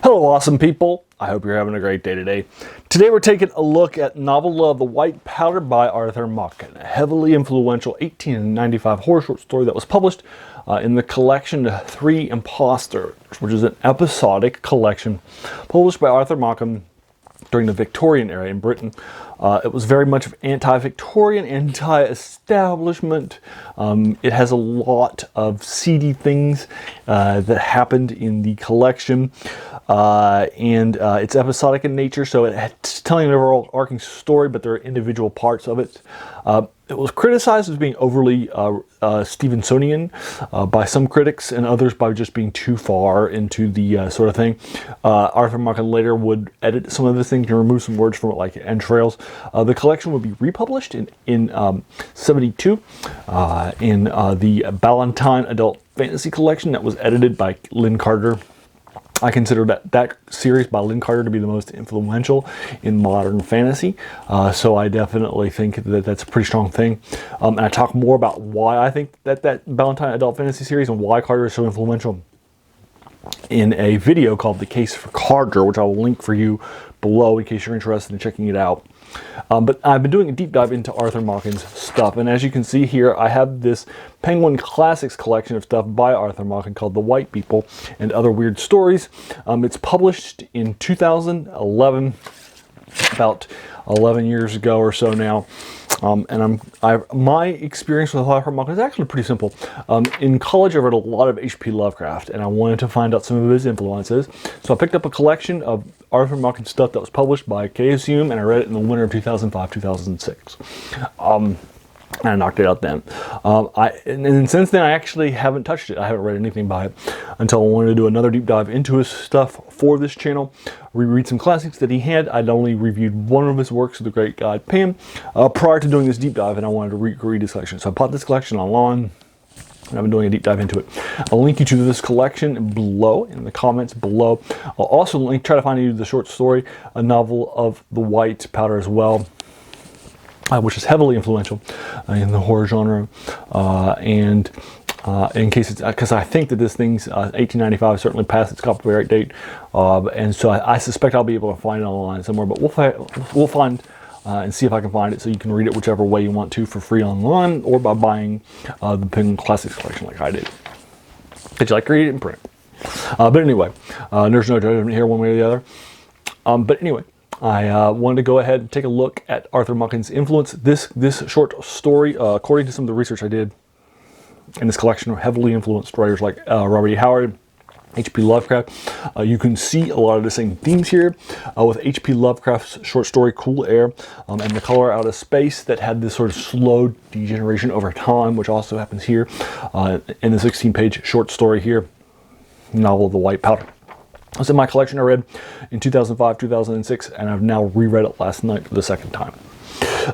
Hello, awesome people. I hope you're having a great day today. Today we're taking a look at novel The White Powder by Arthur Machen, a heavily influential 1895 horror short story that was published in the collection Three Imposters, which is an episodic collection published by Arthur Machen during the Victorian era in Britain. It was very much anti-Victorian, anti-establishment. It has a lot of seedy things that happened in the collection, and it's episodic in nature, so it's telling an overarching story, but there are individual parts of it. It was criticized as being overly Stevensonian by some critics, and others by just being too far into the sort of thing. Arthur Machen later would edit some of this thing to remove some words from it, like entrails. The collection would be republished in 72 in the Ballantine Adult Fantasy Collection that was edited by Lynn Carter. I consider that series by Lynn Carter to be the most influential in modern fantasy, so I definitely think that that's a pretty strong thing. And I talk more about why I think that Ballantine Adult Fantasy series and why Carter is so influential in a video called The Case for Carter, which I will link for you below in case you're interested in checking it out. But I've been doing a deep dive into Arthur Machen's stuff, and as you can see here, I have this Penguin Classics collection of stuff by Arthur Machen called The White People and Other Weird Stories. It's published in 2011, about 11 years ago or so now. My experience with Arthur Machen is actually pretty simple. In college, I read a lot of H.P. Lovecraft, and I wanted to find out some of his influences. So I picked up a collection of Arthur Machen stuff that was published by KSU, and I read it in the winter of 2005-2006. And I knocked it out then. And since then, I actually haven't touched it. I haven't read anything by it until I wanted to do another deep dive into his stuff for this channel. Reread some classics that he had. I'd only reviewed one of his works, The Great God Pan, prior to doing this deep dive, and I wanted to read his collection. So I bought this collection online, and I've been doing a deep dive into it. I'll link you to this collection below, in the comments below. I'll also try to find you the short story, a novel of The White Powder as well, which is heavily influential in the horror genre, and in case it's because I think that this thing's 1895 certainly passed its copyright date, and so I suspect I'll be able to find it online somewhere. But we'll find and see if I can find it, so you can read it whichever way you want to for free online, or by buying the Penguin Classics collection like I did. Did you like to read it in print? But anyway, there's no judgment here one way or the other. But anyway, I wanted to go ahead and take a look at Arthur Machen's influence. This short story, according to some of the research I did in this collection, heavily influenced writers like Robert E. Howard, H.P. Lovecraft. You can see a lot of the same themes here with H.P. Lovecraft's short story Cool Air, and The Color Out of Space, that had this sort of slow degeneration over time, which also happens here in the 16-page short story here, novel The White Powder. It's in my collection I read in 2005, 2006, and I've now reread it last night for the second time.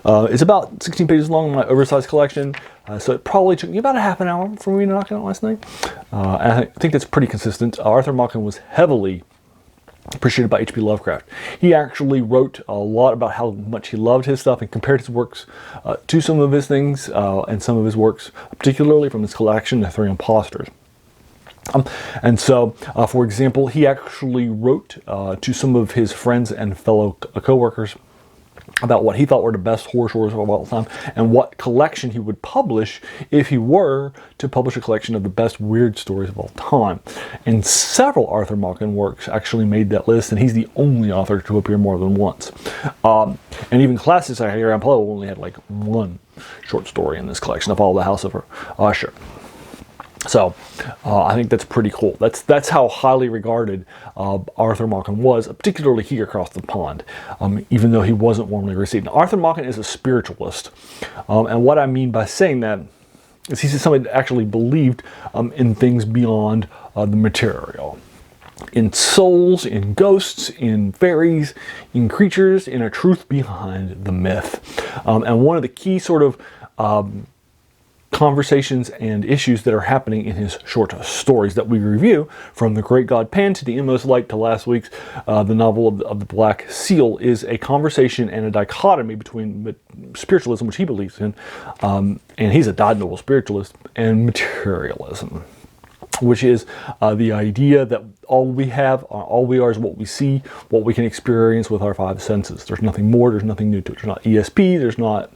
It's about 16 pages long, my oversized collection, so it probably took me about a half an hour for me to knock it out last night. And I think that's pretty consistent. Arthur Machen was heavily appreciated by H.P. Lovecraft. He actually wrote a lot about how much he loved his stuff and compared his works to some of his things and some of his works, particularly from his collection, The Three Imposters. And so, for example, he actually wrote to some of his friends and fellow co-workers about what he thought were the best horror stories of all time, and what collection he would publish if he were to publish a collection of the best weird stories of all time. And several Arthur Machen works actually made that list, and he's the only author to appear more than once. And even classics I hear, I probably only had like one short story in this collection, of all the House of Usher. So I think that's pretty cool. That's how highly regarded Arthur Machen was, particularly here across the pond, even though he wasn't warmly received. Now, Arthur Machen is a spiritualist, and what I mean by saying that is he's somebody that actually believed in things beyond the material, in souls, in ghosts, in fairies, in creatures, in a truth behind the myth. And one of the key sort of conversations and issues that are happening in his short stories that we review, from The Great God Pan to The Inmost Light to last week's the novel of the Black Seal, is a conversation and a dichotomy between spiritualism, which he believes in, and he's a dyed-noble spiritualist, and materialism. which is the idea that all we have, all we are is what we see, what we can experience with our five senses. There's nothing more, there's nothing new to it. There's not ESP, there's not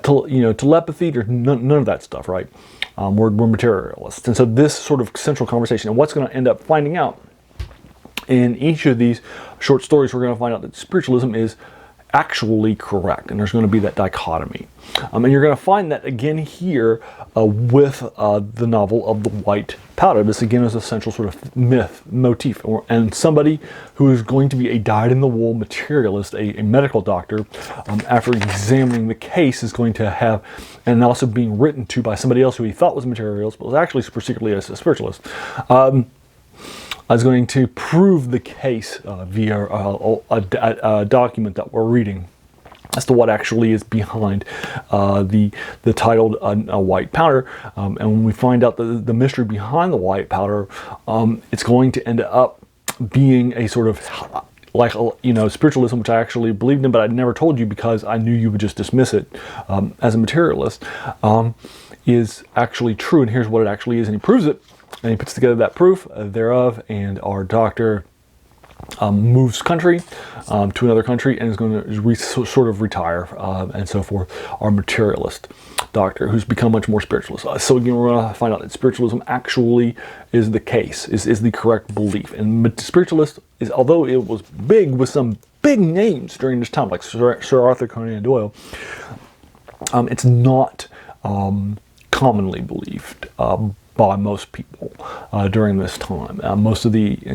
telepathy, there's none of that stuff, right? We're materialists. And so this sort of central conversation, and what's going to end up finding out in each of these short stories, we're going to find out that spiritualism is actually correct, and there's going to be that dichotomy. And you're going to find that again here with the novel of the White Powder. This again is a central sort of myth, motif, and somebody who is going to be a dyed-in-the-wool materialist, a medical doctor, after examining the case is going to have, and also being written to by somebody else who he thought was a materialist, but was actually super secretly a spiritualist, is going to prove the case via a document that we're reading as to what actually is behind the titled White Powder. And when we find out the mystery behind the White Powder, it's going to end up being a sort of like, spiritualism, which I actually believed in, but I never told you because I knew you would just dismiss it as a materialist, is actually true. And here's what it actually is, and he proves it. And he puts together that proof thereof, and our doctor moves country to another country and is going to sort of retire and so forth. Our materialist doctor, who's become much more spiritualist. So again, we're going to find out that spiritualism actually is the case, is the correct belief. And spiritualist is, although it was big with some big names during this time, like Sir Arthur Conan Doyle, it's not commonly believed by most people during this time.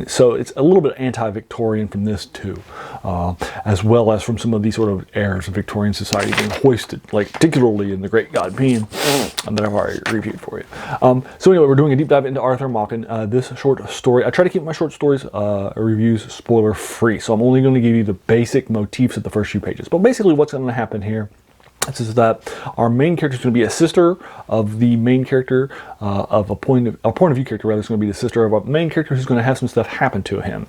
So it's a little bit anti-Victorian from this too, as well as from some of these sort of airs of Victorian society being hoisted, like particularly in The Great God Being, that I've already reviewed for you. So anyway, we're doing a deep dive into Arthur Machen. This short story, I try to keep my short stories reviews spoiler free, so I'm only going to give you the basic motifs of the first few pages. But basically what's going to happen here is that our main character is going to be a sister of the main character, of a point of view character rather, is going to be the sister of a main character who's going to have some stuff happen to him.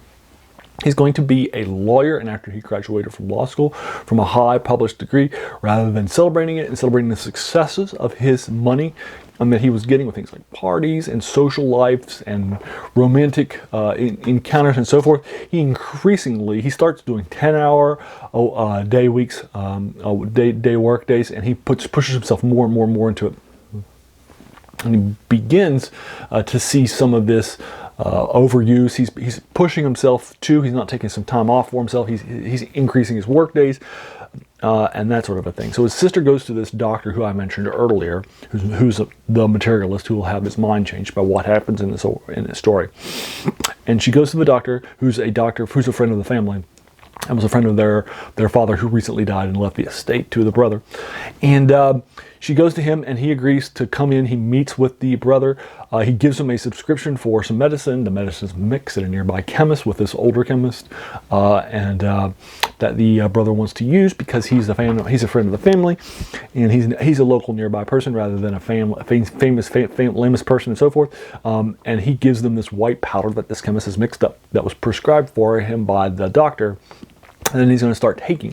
He's going to be a lawyer, and after he graduated from law school, from a high published degree, rather than celebrating it and celebrating the successes of his money that he was getting with things like parties and social lives and romantic encounters and so forth, he starts doing 10-hour day weeks, day work days, and he pushes himself more and more and more into it. And he begins to see some of this overuse. He's pushing himself too. He's not taking some time off for himself. He's increasing his work days. And that sort of a thing. So his sister goes to this doctor who I mentioned earlier, who's the materialist, who will have his mind changed by what happens in this story. And she goes to the doctor, who's a friend of the family, and was a friend of their father, who recently died and left the estate to the brother. And she goes to him, and he agrees to come in. He meets with the brother. He gives him a subscription for some medicine. The medicine's mixed at a nearby chemist with this older chemist, and that the brother wants to use because he's a friend of the family, and he's a local nearby person rather than a famous person and so forth. And he gives them this white powder that this chemist has mixed up, that was prescribed for him by the doctor, and then he's going to start taking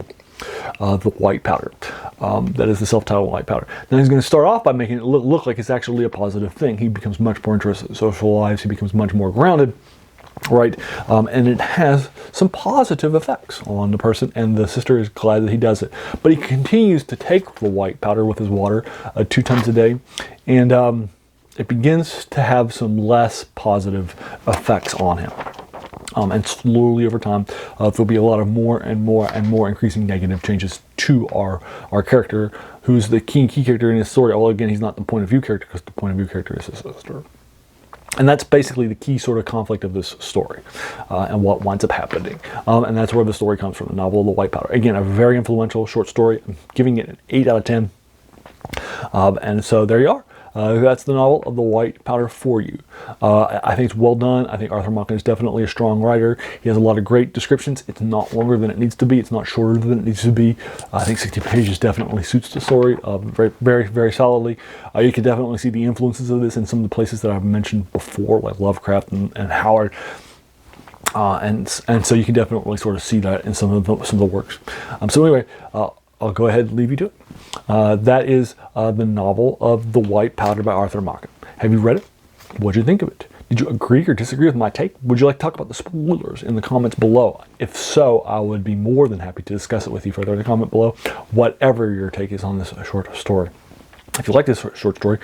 the white powder. That is the self-titled white powder. Then he's going to start off by making it look like it's actually a positive thing. He becomes much more interested in social lives. He becomes much more grounded, right? And it has some positive effects on the person, and the sister is glad that he does it. But he continues to take the white powder with his water 2 times a day, and it begins to have some less positive effects on him. And slowly over time, there'll be a lot of more and more increasing negative changes to our character, who's the key character in his story. Although again, he's not the point of view character, because the point of view character is his sister. And that's basically the key sort of conflict of this story, and what winds up happening. And that's where the story comes from, the novel of the White Powder. Again, a very influential short story. I'm giving it an 8 out of 10. And so there you are. That's the novel of the White Powder for you. I think it's well done. I think Arthur Machen is definitely a strong writer. He has a lot of great descriptions. It's not longer than it needs to be. It's not shorter than it needs to be. I think 60 pages definitely suits the story very, very, very solidly. You can definitely see the influences of this in some of the places that I've mentioned before, like Lovecraft and Howard. And so you can definitely sort of see that in some of the works. So anyway, I'll go ahead and leave you to it. That is the novel of The White Powder by Arthur Machen. Have you read it? What did you think of it? Did you agree or disagree with my take? Would you like to talk about the spoilers in the comments below? If so, I would be more than happy to discuss it with you further in the comment below, whatever your take is on this short story. If you like this short story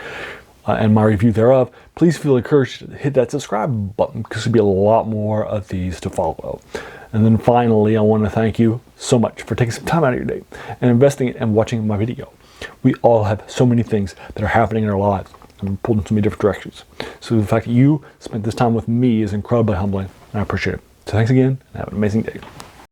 and my review thereof, please feel encouraged to hit that subscribe button because there'll be a lot more of these to follow. And then finally, I want to thank you so much for taking some time out of your day and investing and watching my video. We all have so many things that are happening in our lives and pulled in so many different directions. So the fact that you spent this time with me is incredibly humbling, and I appreciate it. So thanks again, and have an amazing day.